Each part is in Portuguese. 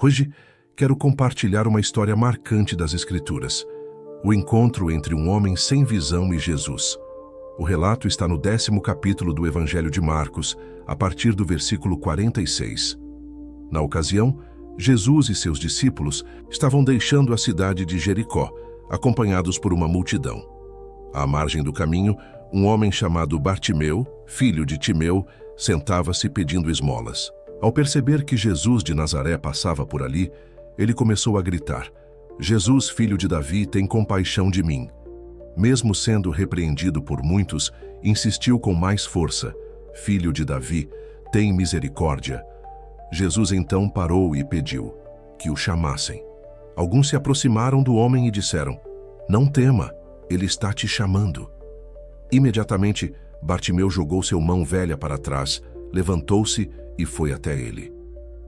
Hoje, quero compartilhar uma história marcante das Escrituras, o encontro entre um homem sem visão e Jesus. O relato está no 10º capítulo do Evangelho de Marcos, a partir do versículo 46. Na ocasião, Jesus e seus discípulos estavam deixando a cidade de Jericó, acompanhados por uma multidão. À margem do caminho, um homem chamado Bartimeu, filho de Timeu, sentava-se pedindo esmolas. Ao perceber que Jesus de Nazaré passava por ali, ele começou a gritar: "Jesus, filho de Davi, tem compaixão de mim." Mesmo sendo repreendido por muitos, insistiu com mais força: "Filho de Davi, tem misericórdia." Jesus então parou e pediu que o chamassem. Alguns se aproximaram do homem e disseram: "Não tema, ele está te chamando." Imediatamente, Bartimeu jogou sua mão velha para trás, levantou-se e foi até ele.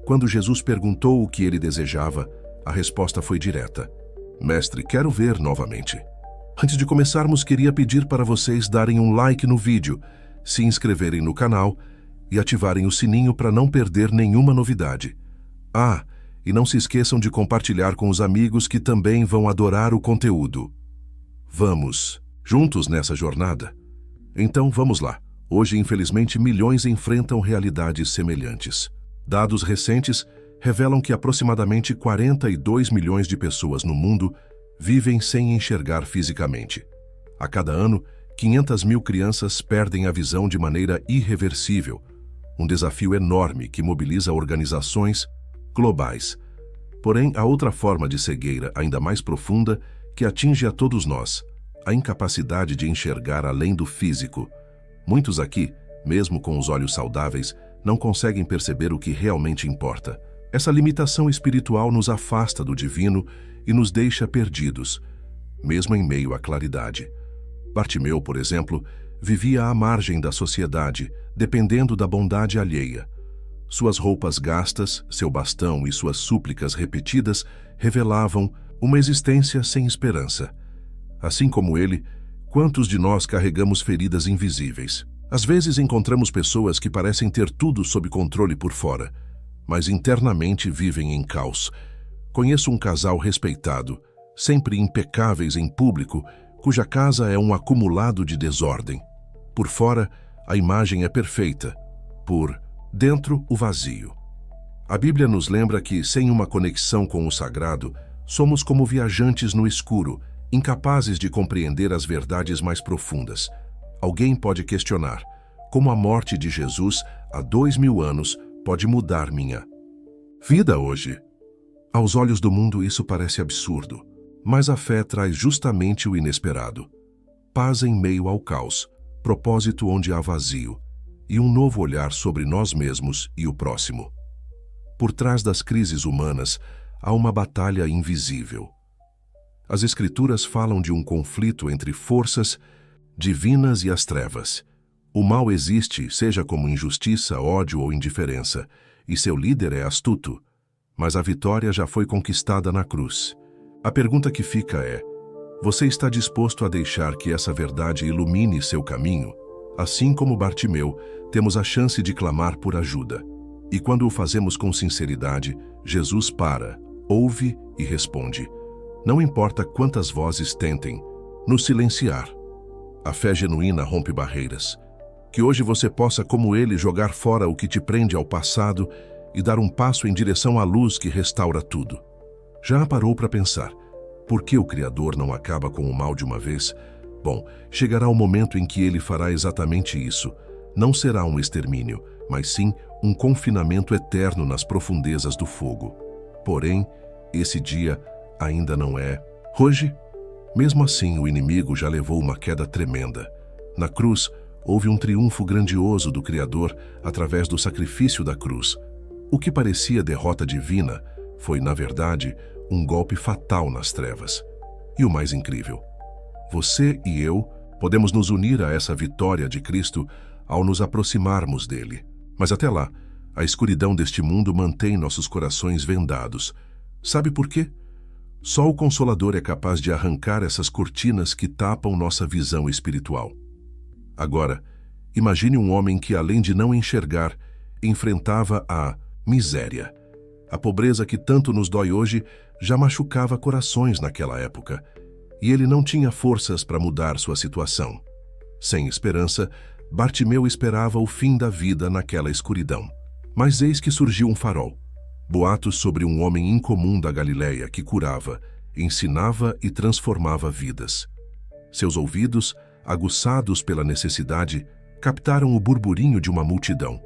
Quando Jesus perguntou o que ele desejava, a resposta foi direta: "Mestre, quero ver novamente." Antes de começarmos, queria pedir para vocês darem um like no vídeo, se inscreverem no canal e ativarem o sininho para não perder nenhuma novidade. E não se esqueçam de compartilhar com os amigos que também vão adorar o conteúdo. Vamos juntos nessa jornada? Então vamos lá. Hoje, infelizmente, milhões enfrentam realidades semelhantes. Dados recentes revelam que aproximadamente 42 milhões de pessoas no mundo vivem sem enxergar fisicamente. A cada ano, 500 mil crianças perdem a visão de maneira irreversível, um desafio enorme que mobiliza organizações globais. Porém, há outra forma de cegueira ainda mais profunda que atinge a todos nós: a incapacidade de enxergar além do físico. Muitos aqui, mesmo com os olhos saudáveis, não conseguem perceber o que realmente importa. Essa limitação espiritual nos afasta do divino e nos deixa perdidos, mesmo em meio à claridade. Bartimeu, por exemplo, vivia à margem da sociedade, dependendo da bondade alheia. Suas roupas gastas, seu bastão e suas súplicas repetidas revelavam uma existência sem esperança. Assim como ele, quantos de nós carregamos feridas invisíveis? Às vezes encontramos pessoas que parecem ter tudo sob controle por fora, mas internamente vivem em caos. Conheço um casal respeitado, sempre impecáveis em público, cuja casa é um acumulado de desordem. Por fora, a imagem é perfeita. Por dentro, o vazio. A Bíblia nos lembra que, sem uma conexão com o sagrado, somos como viajantes no escuro, incapazes de compreender as verdades mais profundas. Alguém pode questionar: como a morte de Jesus, há 2000 anos, pode mudar minha vida hoje? Aos olhos do mundo isso parece absurdo, mas a fé traz justamente o inesperado. Paz em meio ao caos, propósito onde há vazio, e um novo olhar sobre nós mesmos e o próximo. Por trás das crises humanas, há uma batalha invisível. As Escrituras falam de um conflito entre forças divinas e as trevas. O mal existe, seja como injustiça, ódio ou indiferença, e seu líder é astuto, mas a vitória já foi conquistada na cruz. A pergunta que fica é: você está disposto a deixar que essa verdade ilumine seu caminho? Assim como Bartimeu, temos a chance de clamar por ajuda. E quando o fazemos com sinceridade, Jesus para, ouve e responde. Não importa quantas vozes tentem nos silenciar. A fé genuína rompe barreiras. Que hoje você possa, como ele, jogar fora o que te prende ao passado e dar um passo em direção à luz que restaura tudo. Já parou para pensar: por que o Criador não acaba com o mal de uma vez? Bom, chegará o momento em que ele fará exatamente isso. Não será um extermínio, mas sim um confinamento eterno nas profundezas do fogo. Porém, esse dia ainda não é hoje. Mesmo assim, o inimigo já levou uma queda tremenda. Na cruz, houve um triunfo grandioso do Criador através do sacrifício da cruz. O que parecia derrota divina foi, na verdade, um golpe fatal nas trevas. E o mais incrível: você e eu podemos nos unir a essa vitória de Cristo ao nos aproximarmos dele. Mas até lá, a escuridão deste mundo mantém nossos corações vendados. Sabe por quê? Só o Consolador é capaz de arrancar essas cortinas que tapam nossa visão espiritual. Agora, imagine um homem que, além de não enxergar, enfrentava a miséria. A pobreza que tanto nos dói hoje já machucava corações naquela época, e ele não tinha forças para mudar sua situação. Sem esperança, Bartimeu esperava o fim da vida naquela escuridão. Mas eis que surgiu um farol. Boatos sobre um homem incomum da Galileia que curava, ensinava e transformava vidas. Seus ouvidos, aguçados pela necessidade, captaram o burburinho de uma multidão.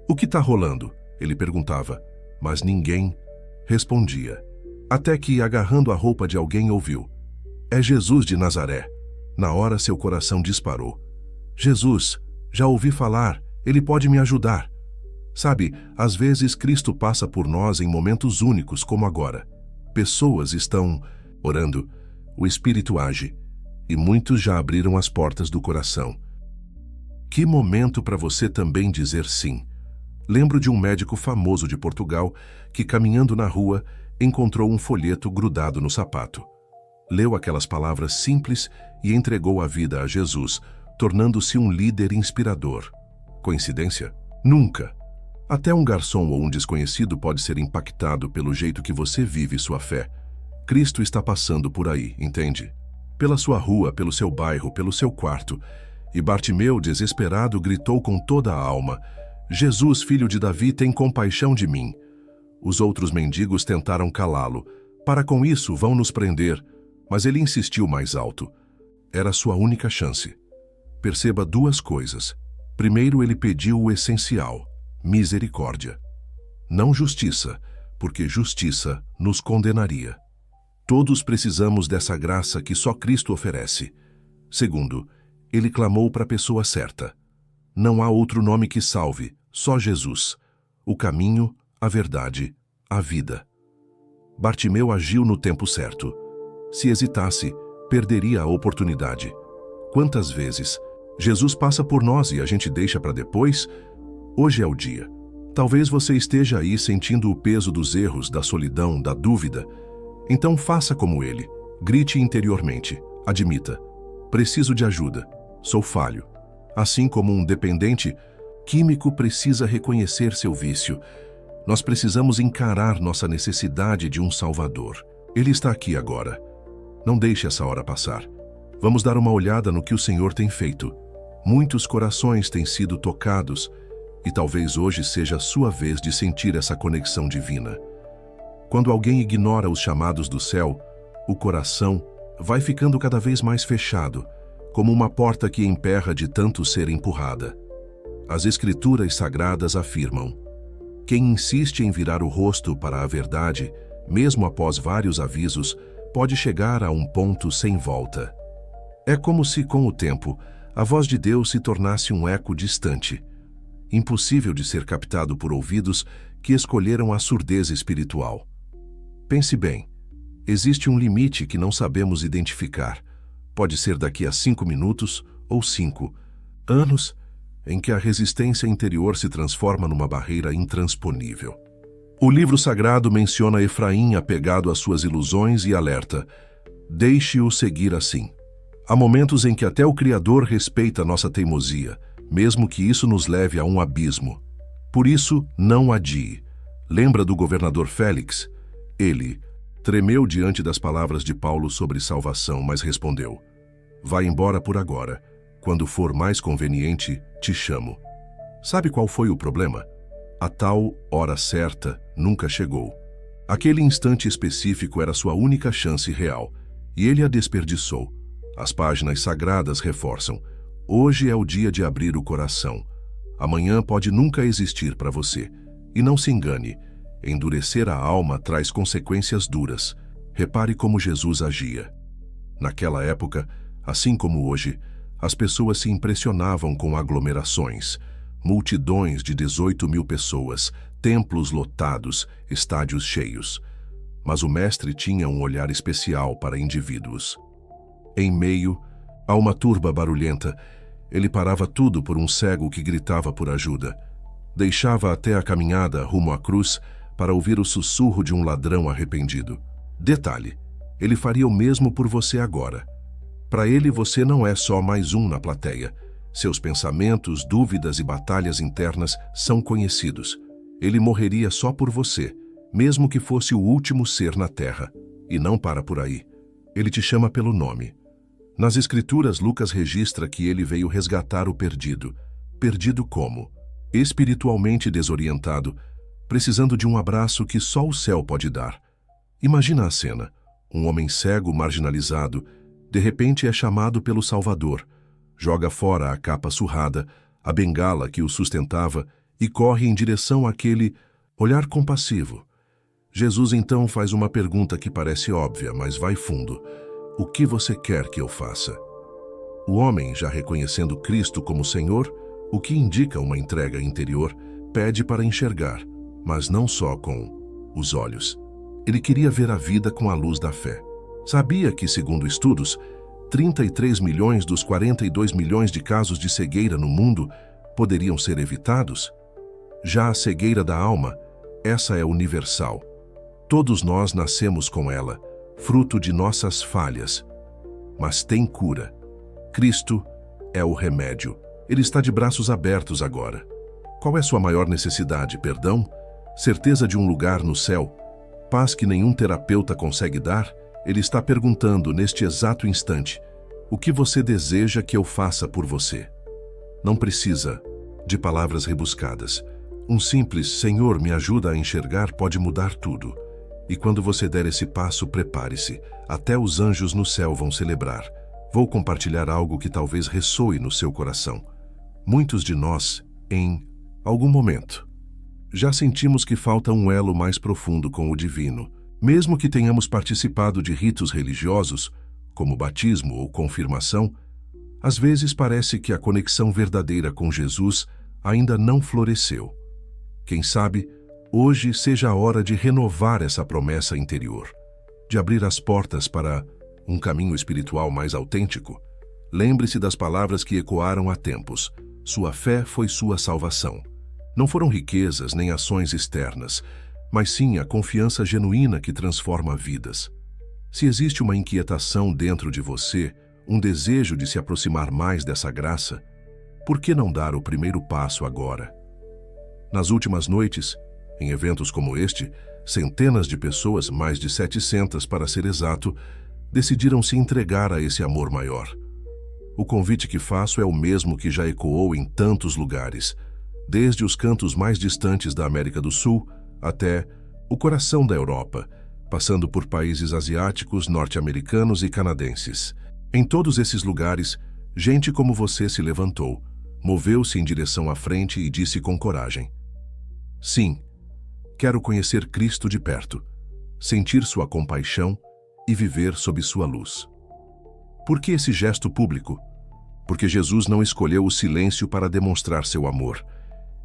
"O que está rolando?" ele perguntava, mas ninguém respondia. Até que, agarrando a roupa de alguém, ouviu: "É Jesus de Nazaré." Na hora seu coração disparou. "Jesus, já ouvi falar, ele pode me ajudar." Sabe, às vezes Cristo passa por nós em momentos únicos como agora. Pessoas estão orando, o Espírito age, e muitos já abriram as portas do coração. Que momento para você também dizer sim. Lembro de um médico famoso de Portugal que, caminhando na rua, encontrou um folheto grudado no sapato. Leu aquelas palavras simples e entregou a vida a Jesus, tornando-se um líder inspirador. Coincidência? Nunca. Até um garçom ou um desconhecido pode ser impactado pelo jeito que você vive sua fé. Cristo está passando por aí, entende? Pela sua rua, pelo seu bairro, pelo seu quarto. E Bartimeu, desesperado, gritou com toda a alma: "Jesus, filho de Davi, tem compaixão de mim." Os outros mendigos tentaram calá-lo. "Para com isso, vão nos prender." Mas ele insistiu mais alto. Era sua única chance. Perceba duas coisas. Primeiro, ele pediu o essencial: misericórdia. Não justiça, porque justiça nos condenaria. Todos precisamos dessa graça que só Cristo oferece. Segundo, ele clamou para a pessoa certa. Não há outro nome que salve, só Jesus. O caminho, a verdade, a vida. Bartimeu agiu no tempo certo. Se hesitasse, perderia a oportunidade. Quantas vezes Jesus passa por nós e a gente deixa para depois? Hoje é o dia. Talvez você esteja aí sentindo o peso dos erros, da solidão, da dúvida. Então faça como ele. Grite interiormente. Admita: "Preciso de ajuda. Sou falho." Assim como um dependente químico precisa reconhecer seu vício, nós precisamos encarar nossa necessidade de um Salvador. Ele está aqui agora. Não deixe essa hora passar. Vamos dar uma olhada no que o Senhor tem feito. Muitos corações têm sido tocados e talvez hoje seja a sua vez de sentir essa conexão divina. Quando alguém ignora os chamados do céu, o coração vai ficando cada vez mais fechado, como uma porta que emperra de tanto ser empurrada. As Escrituras Sagradas afirmam: quem insiste em virar o rosto para a verdade, mesmo após vários avisos, pode chegar a um ponto sem volta. É como se, com o tempo, a voz de Deus se tornasse um eco distante, impossível de ser captado por ouvidos que escolheram a surdez espiritual. Pense bem, existe um limite que não sabemos identificar. Pode ser daqui a 5 minutos ou 5 anos, em que a resistência interior se transforma numa barreira intransponível. O livro sagrado menciona Efraim apegado às suas ilusões e alerta: deixe-o seguir assim. Há momentos em que até o Criador respeita nossa teimosia, mesmo que isso nos leve a um abismo. Por isso, não adie. Lembra do governador Félix? Ele tremeu diante das palavras de Paulo sobre salvação, mas respondeu: vai embora por agora. Quando for mais conveniente, te chamo. Sabe qual foi o problema? A tal hora certa nunca chegou. Aquele instante específico era sua única chance real, e ele a desperdiçou. As páginas sagradas reforçam: hoje é o dia de abrir o coração. Amanhã pode nunca existir para você. E não se engane, endurecer a alma traz consequências duras. Repare como Jesus agia. Naquela época, assim como hoje, as pessoas se impressionavam com aglomerações, multidões de 18.000 pessoas, templos lotados, estádios cheios. Mas o mestre tinha um olhar especial para indivíduos. Em meio a uma turba barulhenta, ele parava tudo por um cego que gritava por ajuda. Deixava até a caminhada rumo à cruz para ouvir o sussurro de um ladrão arrependido. Detalhe, ele faria o mesmo por você agora. Para ele, você não é só mais um na plateia. Seus pensamentos, dúvidas e batalhas internas são conhecidos. Ele morreria só por você, mesmo que fosse o último ser na terra. E não para por aí. Ele te chama pelo nome. Nas Escrituras, Lucas registra que ele veio resgatar o perdido. Perdido como? Espiritualmente desorientado, precisando de um abraço que só o céu pode dar. Imagina a cena. Um homem cego, marginalizado, de repente é chamado pelo Salvador. Joga fora a capa surrada, a bengala que o sustentava e corre em direção àquele olhar compassivo. Jesus então faz uma pergunta que parece óbvia, mas vai fundo. O que você quer que eu faça? O homem, já reconhecendo Cristo como Senhor, o que indica uma entrega interior, pede para enxergar, mas não só com os olhos. Ele queria ver a vida com a luz da fé. Sabia que, segundo estudos, 33 milhões dos 42 milhões de casos de cegueira no mundo poderiam ser evitados? Já a cegueira da alma, essa é universal. Todos nós nascemos com ela, fruto de nossas falhas. Mas tem cura. Cristo é o remédio. Ele está de braços abertos agora. Qual é sua maior necessidade? Perdão? Certeza de um lugar no céu? Paz que nenhum terapeuta consegue dar? Ele está perguntando neste exato instante: o que você deseja que eu faça por você? Não precisa de palavras rebuscadas. Um simples Senhor, me ajuda a enxergar pode mudar tudo. E quando você der esse passo, prepare-se. Até os anjos no céu vão celebrar. Vou compartilhar algo que talvez ressoe no seu coração. Muitos de nós, em algum momento, já sentimos que falta um elo mais profundo com o divino. Mesmo que tenhamos participado de ritos religiosos, como batismo ou confirmação, às vezes parece que a conexão verdadeira com Jesus ainda não floresceu. Quem sabe, hoje seja a hora de renovar essa promessa interior, de abrir as portas para um caminho espiritual mais autêntico. Lembre-se das palavras que ecoaram há tempos. Sua fé foi sua salvação. Não foram riquezas nem ações externas, mas sim a confiança genuína que transforma vidas. Se existe uma inquietação dentro de você, um desejo de se aproximar mais dessa graça, por que não dar o primeiro passo agora? Nas últimas noites, em eventos como este, centenas de pessoas, mais de 700 para ser exato, decidiram se entregar a esse amor maior. O convite que faço é o mesmo que já ecoou em tantos lugares, desde os cantos mais distantes da América do Sul até o coração da Europa, passando por países asiáticos, norte-americanos e canadenses. Em todos esses lugares, gente como você se levantou, moveu-se em direção à frente e disse com coragem: sim, quero conhecer Cristo de perto, sentir sua compaixão e viver sob sua luz. Por que esse gesto público? Porque Jesus não escolheu o silêncio para demonstrar seu amor.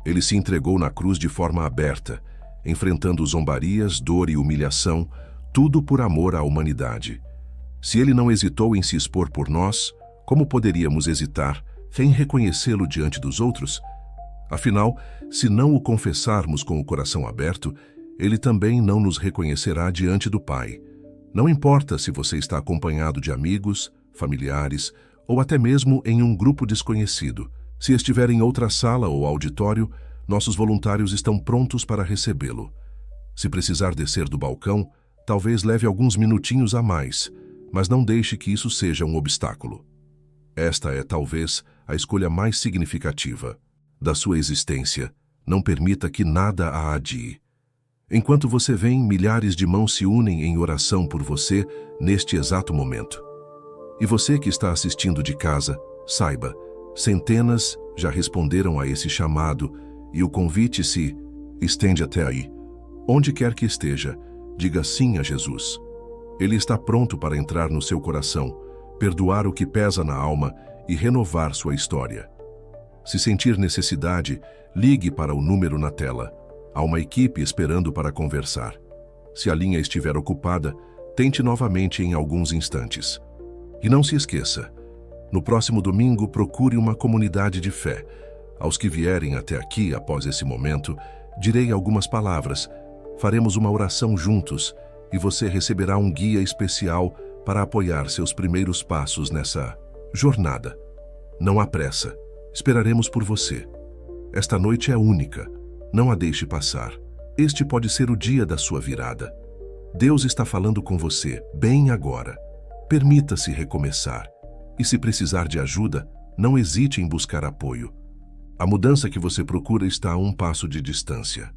Ele se entregou na cruz de forma aberta, enfrentando zombarias, dor e humilhação, tudo por amor à humanidade. Se ele não hesitou em se expor por nós, como poderíamos hesitar em reconhecê-lo diante dos outros? Afinal, se não o confessarmos com o coração aberto, ele também não nos reconhecerá diante do Pai. Não importa se você está acompanhado de amigos, familiares ou até mesmo em um grupo desconhecido. Se estiver em outra sala ou auditório, nossos voluntários estão prontos para recebê-lo. Se precisar descer do balcão, talvez leve alguns minutinhos a mais, mas não deixe que isso seja um obstáculo. Esta é, talvez, a escolha mais significativa da sua existência. Não permita que nada a adie. Enquanto você vem, milhares de mãos se unem em oração por você neste exato momento. E você que está assistindo de casa, saiba, centenas já responderam a esse chamado e o convite se estende até aí. Onde quer que esteja, diga sim a Jesus. Ele está pronto para entrar no seu coração, perdoar o que pesa na alma e renovar sua história. Se sentir necessidade, ligue para o número na tela. Há uma equipe esperando para conversar. Se a linha estiver ocupada, tente novamente em alguns instantes. E não se esqueça, no próximo domingo procure uma comunidade de fé. Aos que vierem até aqui após esse momento, direi algumas palavras, faremos uma oração juntos e você receberá um guia especial para apoiar seus primeiros passos nessa jornada. Não há pressa, esperaremos por você. Esta noite é única, não a deixe passar. Este pode ser o dia da sua virada. Deus está falando com você, bem agora. Permita-se recomeçar. E se precisar de ajuda, não hesite em buscar apoio. A mudança que você procura está a um passo de distância.